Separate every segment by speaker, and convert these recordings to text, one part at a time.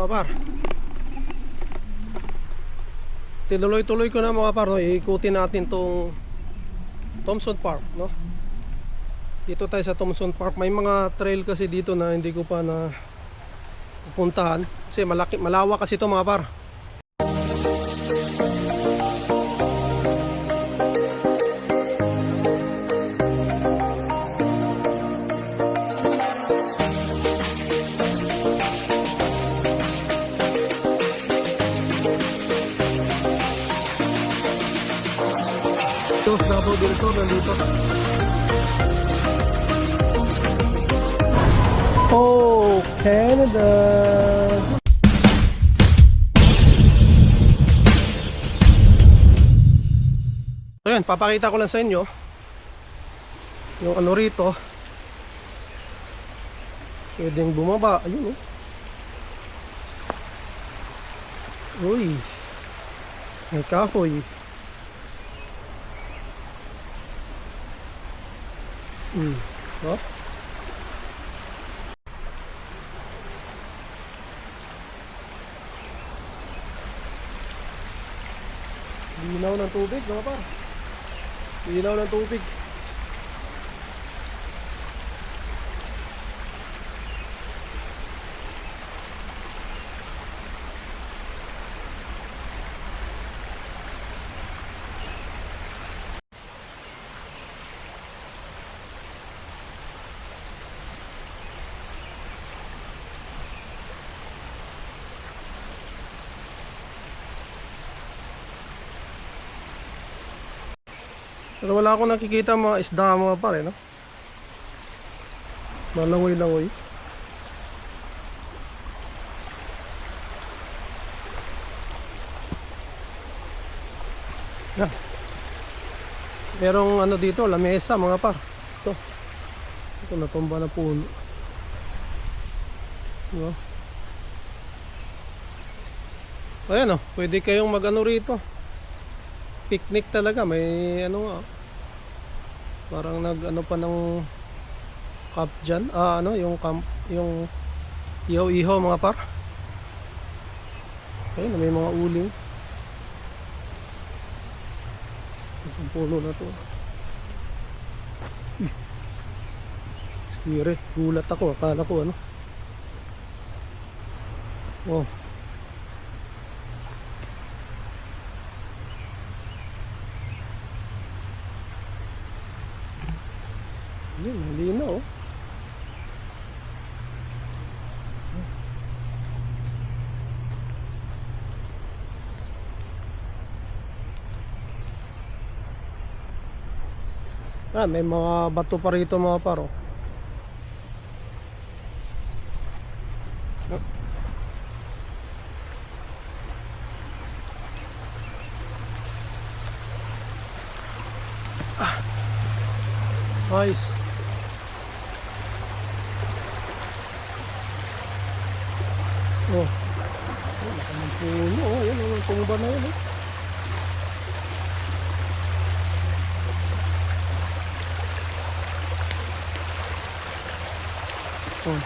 Speaker 1: mga par. Tinuloy-tuloy ko na mga par, no? Iikutin natin tong Thompson Park, no? Dito tayo sa Thompson Park. May mga trail kasi dito na hindi ko pa na pupuntahan kasi malawak kasi ito mga par. Davao del Sur nandito. Oh, Canada. Ayan, papakita ko lang sa inyo yung ano rito. Pwedeng bumaba. Ayun oh. Uy, may kahoy. Oh. Linaw ng tubig mga par. Linaw ng tubig. Pero wala akong nakikita mga isda mga pare, no? Malangoy-langoy. Yan. Merong ano dito, lamesa mga par. Ito natumba na puno. Diba? Ayan oh, pwede kayong mag-ano rito. Picnic talaga, may ano nga. Parang nag-ano pa ng camp dyan. Ano, yung camp, yung ihaw-ihaw mga par. Ayun, may mga uling. Itong puno na to. Scary, gulat ako, akala ko ano. Oh. Yun, hindi na oh. May mga bato pa rito mga paro. Nice. Oh. Ang puno oh, yan ang tumba na yun oh. Oh.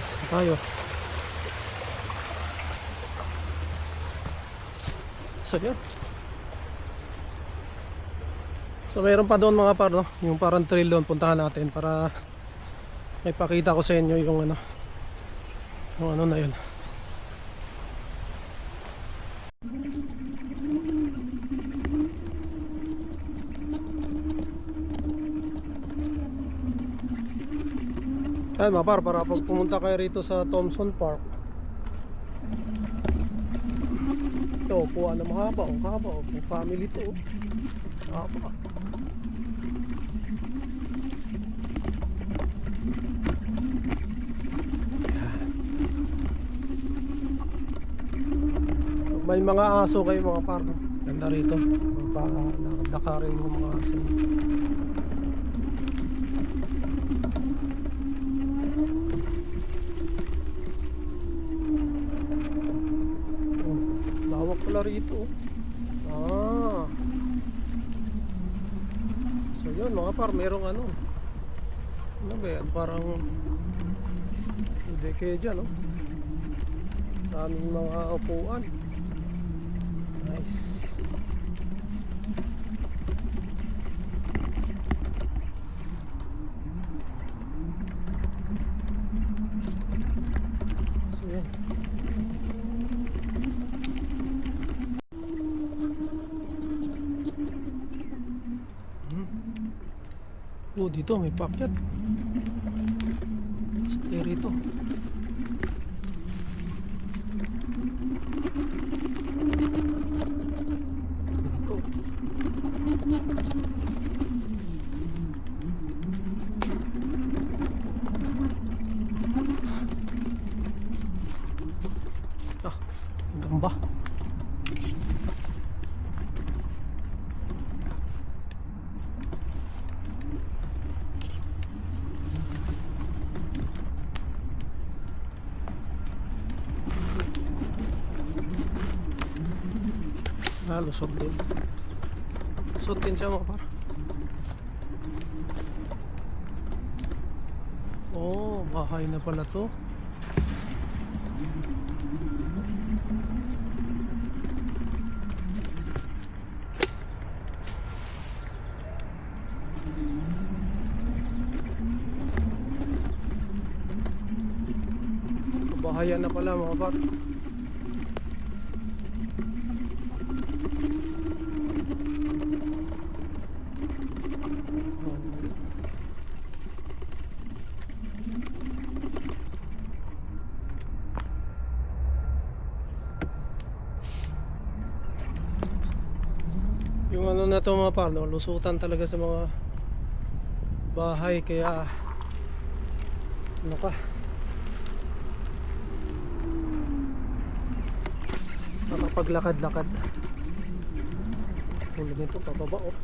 Speaker 1: Saan tayo? So yan. So mayroon pa doon mga par, no? Yung parang trail doon, puntahan natin para may pakita ko sa inyo yung ano na yun. Ayan mga par, para pag pumunta kayo rito sa Thompson Park, ito, kuha na mahaba, ang haba, family to, haba. May mga aso kayo mga par, no? Ganda rito, lakarin yung mga aso. Lawak pala rito. So yun mga par, merong ano ba yan, parang hindi kaya dyan, no? Daming mga upuan. Nice. So yan. Oh, dito may pakyat. Sa rito. Gamba. Lusot din. Lusot din siya mga par. Oh, bahay na pala to. Bahayan na pala mga par. Yung ano na to mga par, no? Lusutan talaga sa mga bahay, kaya ano ka, nakapaglakad-lakad. Tulad nito pababa, oh.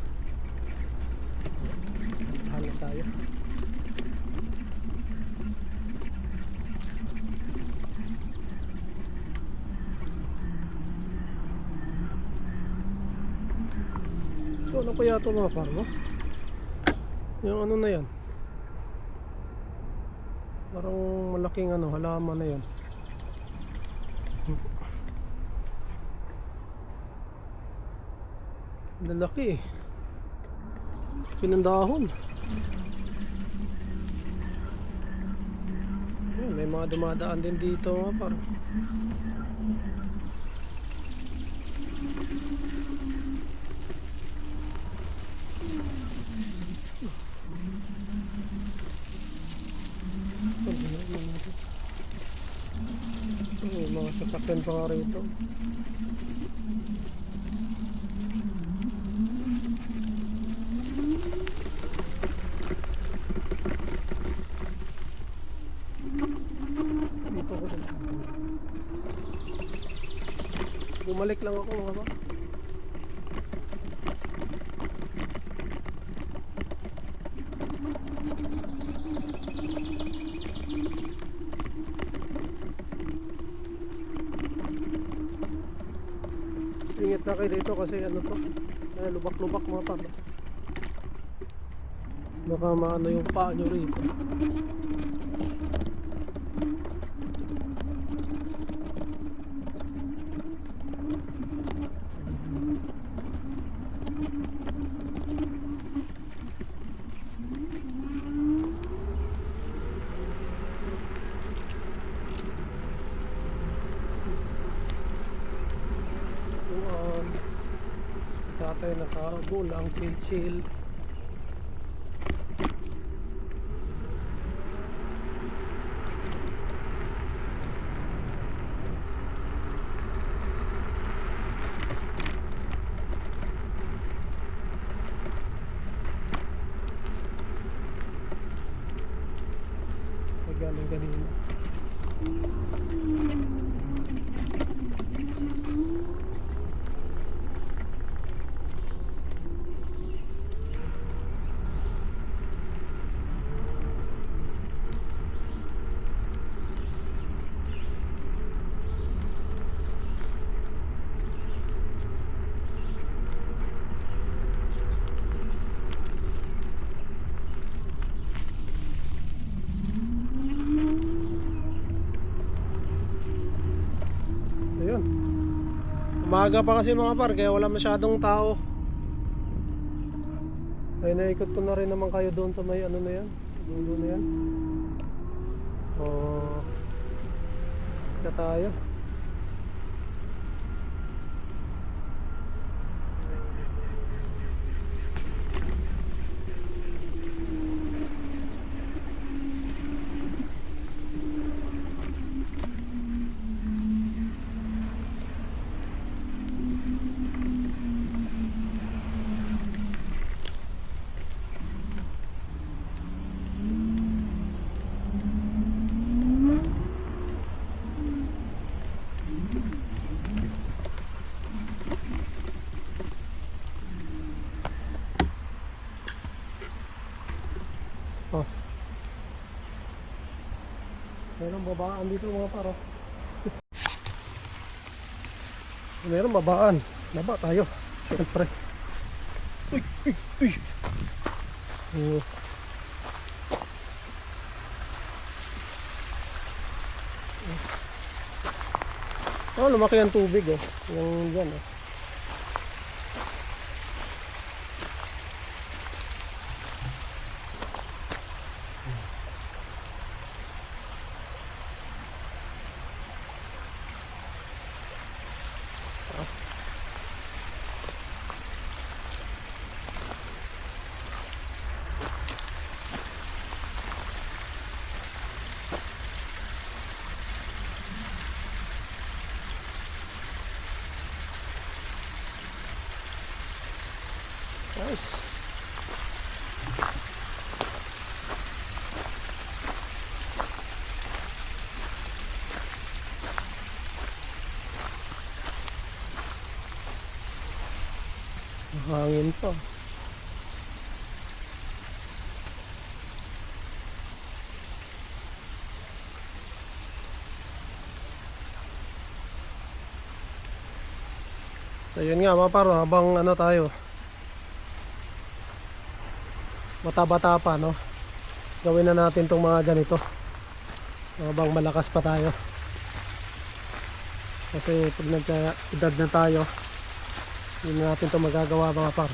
Speaker 1: Hala tayo. So ano kaya ito mga par, no? Yung ano na yan, parang malaking ano, halaman na yan. Lalaki eh. Pinandahon. Ayan, may mga dumadaan din dito mga par. May mga sasakyan pa nga rito. Bumalik lang ako mga ba. Ingat na kayo dito kasi ano to, lubak-lubak mga par. Baka maano yung paa nyo rito. Tatay nakagulang, chill. Galing kanina. Maaga pa kasi mga par, kaya wala masyadong tao. Ay, naikot ko na rin naman kayo doon sa may ano na yan, dulo na yan. Na tayo. Oh. Meron babaan dito mga paro. Meron babaan. Baba tayo. Siyempre. Uy, uy, uy. Oh, lumaki ang tubig oh. Yung dyan oh. Nice. Hangin pa. So yun nga mga paro, habang ano tayo, bata-bata pa no, gawin na natin tong mga ganito habang malakas pa tayo. Kasi pag nagka-edad na tayo, hindi na natin ito magagawa mga par.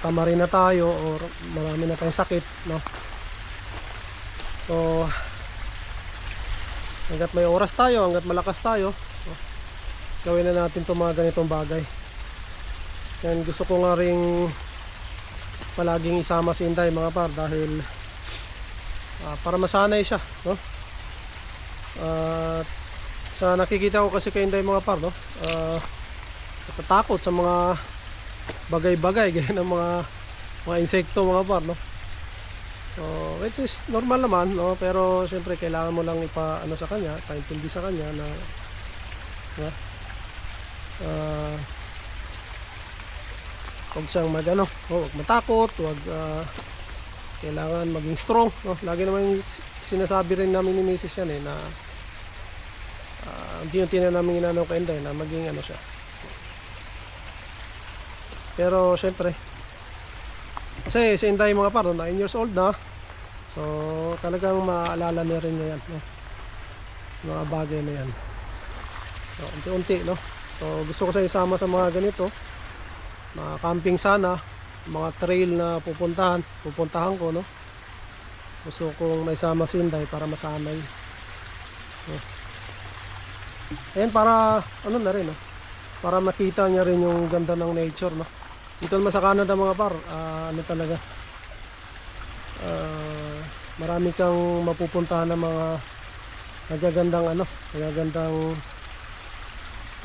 Speaker 1: Tama rin na tayo or marami na tayong sakit no. So hanggat may oras tayo, hanggat malakas tayo no, gawin na natin itong mga ganitong bagay. And gusto ko nga rin palaging isama si Inday mga par, dahil para masanay siya no. Sa nakikita ko kasi kay Inday mga par no, natatakot sa mga bagay-bagay gaya ng mga insekto mga par no. So which is normal naman no, pero syempre kailangan mo lang ipaano sa kanya, paintindi sa kanya na huwag siyang huwag matakot, huwag kailangan maging strong no? Lagi naman sinasabi rin namin ni Mrs. yan na unti-unti na namin inanaw kay Inday na maging siya. Pero syempre kasi si Inday mga par 9 years old na, so talagang maalala niya rin niya yan no? Mga bagay na yan, so unti-unti no. So gusto ko sa isama sa mga ganito, mga camping sana, mga trail na pupuntahan ko no. Gusto kong may sama si Inday para masanay no. Ayan, para na rin no, para makita niya rin yung ganda ng nature no. Dito naman sa Canada mga par, talaga marami kang mapupuntahan ng mga nagagandang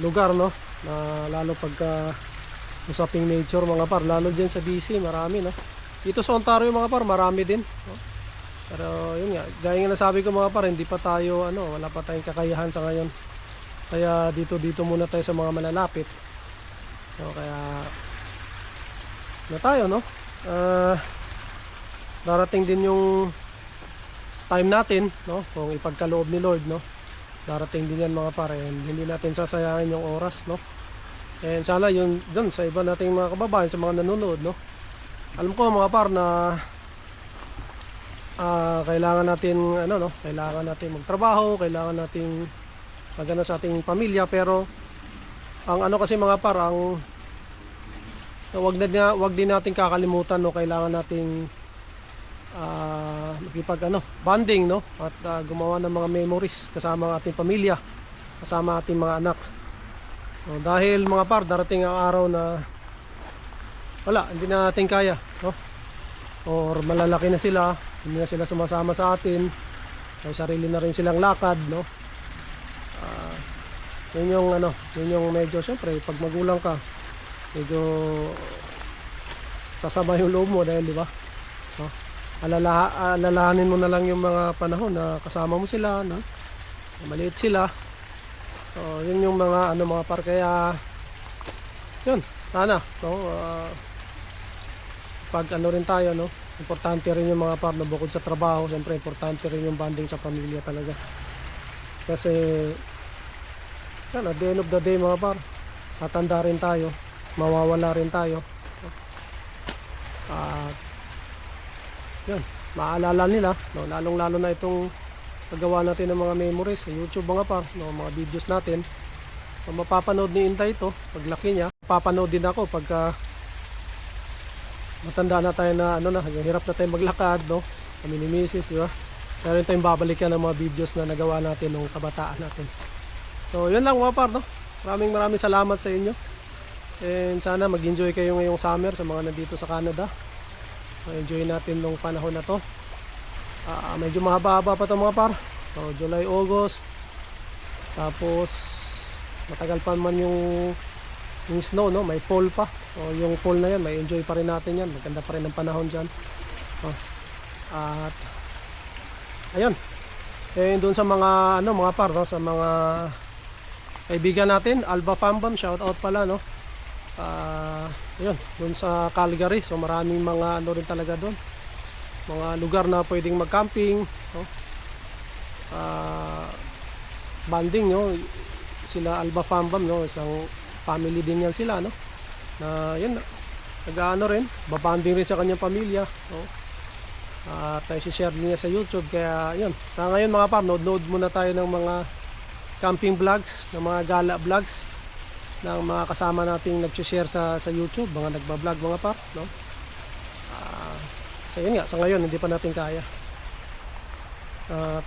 Speaker 1: lugar no, na lalo pagka usaping nature mga par, lalo dyan sa BC marami no. Dito sa Ontario mga par marami din no? Pero yun nga, gaya nga nasabi ko mga par, hindi pa tayo wala pa tayong kakayahan sa ngayon, kaya dito muna tayo sa mga malalapit so, kaya na tayo no. Darating din yung time natin no, kung ipagkaloob ni Lord no, darating din yan mga par, hindi natin sasayangin yung oras no. And sana yun dun sa iba nating mga kababayan, sa mga nanonood no, alam ko mga par na kailangan natin kailangan natin magtrabaho, kailangan nating magana sa ating pamilya, pero ang ano kasi mga par, ang wag din natin kakalimutan, no, kailangan nating makipag bonding, no, at gumawa ng mga memories kasama ang ating pamilya, kasama ating mga anak. No, dahil mga par, darating ang araw na wala, hindi na natin kaya, no? Or malalaki na sila, hindi na sila sumasama sa atin, may sarili na rin silang lakad, no? Yun yung medyo, syempre, pag magulang ka, medyo sasama yung loob mo dahil, di ba? No? Alalahanin mo na lang yung mga panahon na kasama mo sila, no? Maliit sila. So, yun yung mga mga par, kaya yun, sana, no? Pag rin tayo, no? Importante rin yung mga par na bukod sa trabaho, siyempre importante rin yung bonding sa pamilya talaga. Kasi yan, at the end of the day mga par, tatanda rin tayo, mawawala rin tayo. At yun, maalala nila, no? Lalong lalo na itong paggawa natin ng mga memories sa YouTube mga par, no? Mga videos natin. So mapapanood ni Inday ito paglaki niya. Mapapanood din ako pagka matanda na tayo na hirap na tayo maglakad, no? Kami ni Mrs., di ba? Meron tayong babalikan ng mga videos na nagawa natin nung kabataan natin. So, yun lang mga par, no? Maraming salamat sa inyo. And sana mag-enjoy kayo ngayong summer sa mga nandito sa Canada. Ma-enjoy natin nung panahon na to. Medyo mahaba-haba pa to mga par. So, July, August. Tapos, matagal pa man yung snow, no? May fall pa. O yung fall na yan, may enjoy pa rin natin yan. Maganda pa rin ang panahon dyan. At ayun. Eh doon sa mga mga par, no? Sa mga kaibigan natin, Alba Fambam, shout out pala, no? Ayun, doon sa Calgary. So maraming mga rin talaga doon. Mga lugar na pwedeng mag-camping, no? Banding, no? Sila Alba Fambam, no? Isang family din yan sila, no? Na yun, rin, babanding rin sa kanyang pamilya, no? At i-share din niya sa YouTube. Kaya yun, sa ngayon mga par, nood muna tayo ng mga camping vlogs, ng mga gala vlogs ng mga kasama nating nag-share sa YouTube, mga nagba-vlog mga par, no? So yun nga, sa ngayon hindi pa natin kaya.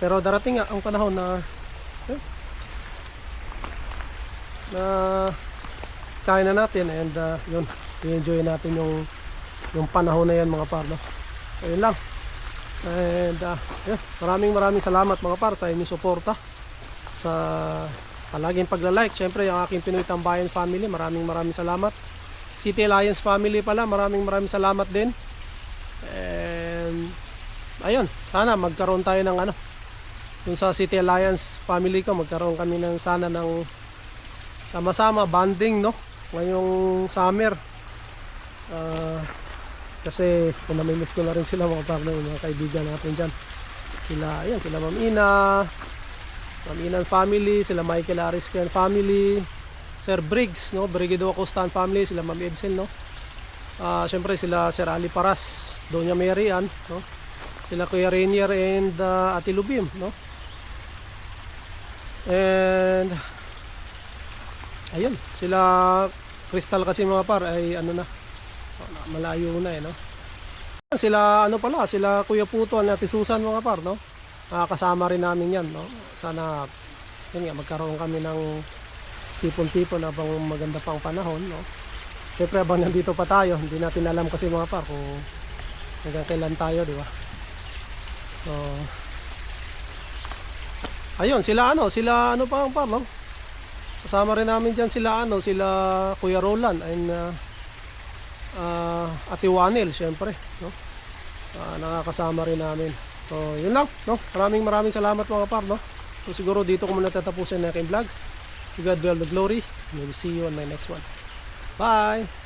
Speaker 1: Pero darating nga ang panahon na kaya na natin, and yun, i-enjoy natin yung panahon na yan mga par, no? So yun lang. And yun, maraming salamat mga par sa inyong suporta, sa palaging pagla-like. Syempre yung aking Pinoy Tambayan family, maraming salamat. City Alliance family pala, maraming salamat din. And ayun, sana magkaroon tayo ng yung sa City Alliance family ko, magkaroon kami ng sana ng sama-sama bonding, no? Ngayong summer. Kasi namimiss ko na rin sila mga partner, mga kaibigan natin dyan. Sila Ma'am Ina family, sila Michael Ariscan family, Sir Briggs, no? Brigido Acostan family, sila Ma'am Edsel, no? Siyempre sila Sir Ali Paras, Doña Mary Ann, no? Sila Kuya Rainier and Ate Lubim, no? And ayun, sila Crystal kasi mga par ay malayo na no. Sila sila Kuya Puto at Ate Susan mga par, no. Kasama rin namin yan, no. Sana yun nga, magkaroon kami ng tipon-tipon habang maganda pang panahon, no. Syempre habang nandito pa tayo, hindi natin alam kasi mga par kung hanggang kailan tayo, di ba? So ayun, sila pa ang par, no. Kasama rin namin dyan sila Kuya Roland and Ate Wanel, syempre, no? Nakakasama rin namin. So yun lang, no? Maraming salamat mga par, no? So siguro dito ko muna tatapusin na aking vlog. To God be all the glory. We'll see you on my next one. Bye!